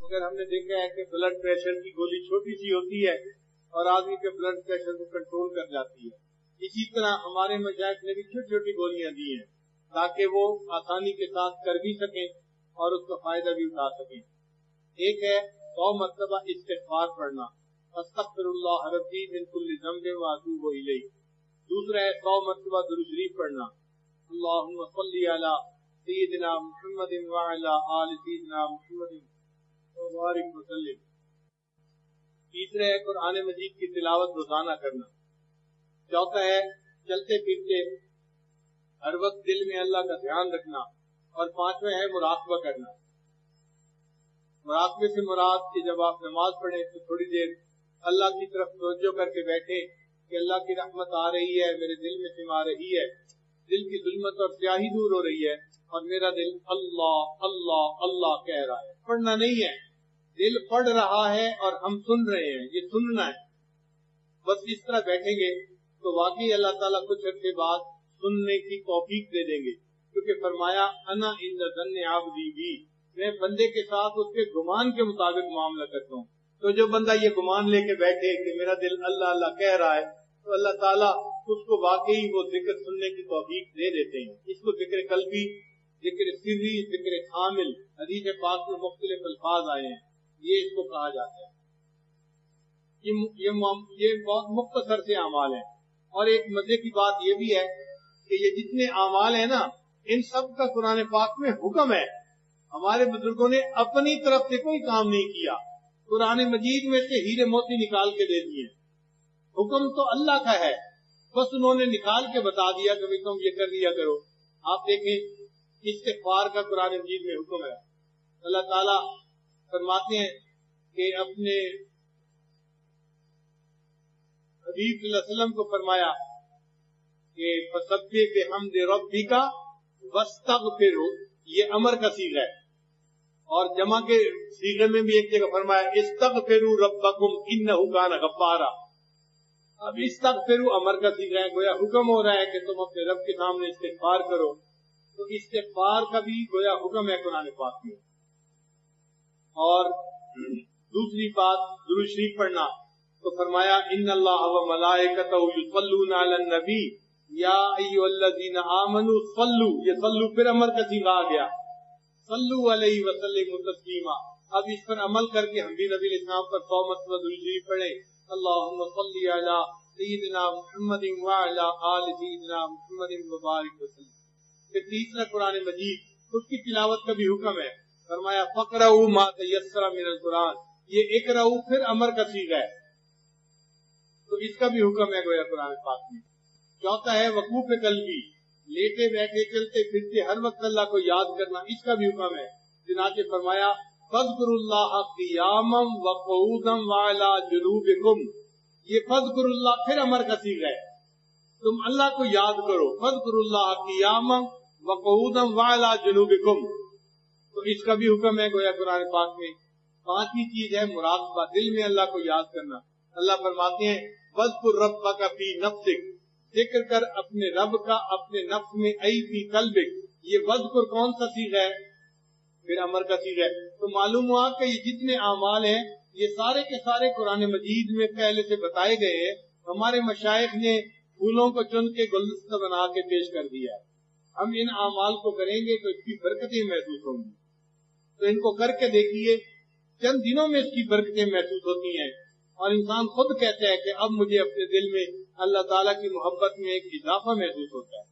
مگر ہم نے دیکھا ہے کہ بلڈ پریشر کی گولی چھوٹی سی ہوتی ہے اور آدمی کے بلڈ پریشر کو کنٹرول کر جاتی ہے. اسی طرح ہمارے مشائخ نے بھی چھوٹی چھوٹی گولیاں دی ہیں تاکہ وہ آسانی کے ساتھ کر بھی سکیں اور اس کا فائدہ بھی اٹھا سکیں. ایک ہے 100 مرتبہ استغفار پڑھنا، استغفر اللہ ربی من کل ذنب واتوب الیہ. دوسرا ہے 100 مرتبہ درود شریف پڑھنا، اللہم صلی علی سیدنا محمد وعلی آل سیدنا محمد وبارک وسلم. تیسرا ہے قرآن مجید کی تلاوت روزانہ کرنا. چوتھا ہے چلتے پھرتے ہر وقت دل میں اللہ کا دھیان رکھنا. اور پانچواں ہے مراقبہ کرنا. مراقبے سے مراد کہ جب آپ نماز پڑھیں تو تھوڑی دیر اللہ کی طرف توجہ کر کے بیٹھیں کہ اللہ کی رحمت آ رہی ہے، میرے دل میں سما رہی ہے، دل کی ظلمت اور سیاہی دور ہو رہی ہے اور میرا دل اللہ اللہ اللہ کہہ رہا ہے. پڑھنا نہیں ہے، دل پڑھ رہا ہے اور ہم سن رہے ہیں، یہ سننا ہے. بس اس طرح بیٹھیں گے تو واقعی اللہ تعالیٰ کچھ عرصے بعد سننے کی توفیق دے دیں گے، کیونکہ فرمایا انا عند ظن عبدی بی، میں بندے کے ساتھ اس کے گمان کے مطابق معاملہ کرتا ہوں. تو جو بندہ یہ گمان لے کے بیٹھے کہ میرا دل اللہ اللہ کہہ رہا ہے تو اللہ تعالیٰ اس کو واقعی وہ ذکر سننے کی توفیق دے دیتے ہیں. اس کو ذکر قلبی، ذکر سری، ذکر کامل، حدیث پاک میں مختلف الفاظ آئے ہیں، یہ اس کو کہا جاتا ہے. یہ بہت مختصر سے اعمال ہیں. اور ایک مزے کی بات یہ بھی ہے کہ یہ جتنے اعمال ہیں نا، ان سب کا قرآن پاک میں حکم ہے. ہمارے بزرگوں نے اپنی طرف سے کوئی کام نہیں کیا، قرآن مجید میں سے ہیرے موتی نکال کے دے دیے. حکم تو اللہ کا ہے، بس انہوں نے نکال کے بتا دیا کہ تم یہ کر دیا کرو. آپ دیکھیں استغفار کا قرآن مجید میں حکم ہے. اللہ تعالیٰ فرماتے ہیں کہ اپنے حبیب صلی اللہ علیہ وسلم کو فرمایا کہ فسبح بحمد ربک واستغفرہ، یہ امر کا صیغہ ہے. اور جمع کے صیغے میں بھی ایک جگہ فرمایا استغفروا ربکم انہ کان غفارا. اب استغفروا امر کا صیغہ ہے، گویا حکم ہو رہا ہے کہ تم اپنے رب کے سامنے استغفار کرو. تو استغفار کا بھی گویا حکم ہے قرآن پاک میں. اور دوسری بات درود شریف پڑھنا، تو فرمایا ان اللہ و ملائکتہ یصلون علی النبی یا ایھا الذین آمنوا صلوا، یہ صلو پھر امر کا صیغہ آ گیا، صلو علیہ وسلم تسلیما. اب اس پر عمل کر کے ہم بھی نبی علیہ السلام پر 100 مرتبہ درود شریف پڑھیں، اللہم صلی علی سیدنا محمد وعلی آل سیدنا محمد وبارک وسلم. پھر تیسرا قرآن مجید، اس کی تلاوت کا بھی حکم ہے. فرمایا فقرؤوا ما تیسر من القرآن، یہ اقرؤوا پھر امر کا صیغہ ہے، تو اس کا بھی حکم ہے گویا قرآن پاک میں. چوتھا ہے وقوف قلبی، لیٹے بیٹھے چلتے پھرتے ہر وقت اللہ کو یاد کرنا، اس کا بھی حکم ہے. چنانچہ فرمایا فاذکروا اللہ قیاما وقعودا وعلی جنوبکم، یہ فاذکروا اللہ پھر امر کا صیغہ ہے، تم اللہ کو یاد کرو. فاذکروا اللہ قیاما وقعودا وعلی جنوبکم، تو اس کا بھی حکم ہے گویا قرآن پاک میں. پانچویں چیز ہے مراقبہ، دل میں اللہ کو یاد کرنا. اللہ فرماتے ہیں وَاذْكُرْ رَبَّكَ فِي نَفْسِكَ، ذکر کر اپنے رب کا اپنے نفس میں، ای فی قلبک. یہ وذکر کون سا صیغہ ہے؟ پھر امر کا صیغہ ہے. تو معلوم ہوا کہ یہ جتنے اعمال ہیں یہ سارے کے سارے قرآن مجید میں پہلے سے بتائے گئے ہیں. ہمارے مشائخ نے پھولوں کو چن کے گلدستہ بنا کے پیش کر دیا ہے. ہم ان اعمال کو کریں گے تو اس کی برکتیں محسوس ہوں گی. تو ان کو کر کے دیکھیے، چند دنوں میں اس کی برکتیں محسوس ہوتی ہیں اور انسان خود کہتا ہے کہ اب مجھے اپنے دل میں اللہ تعالیٰ کی محبت میں ایک اضافہ محسوس ہوتا ہے.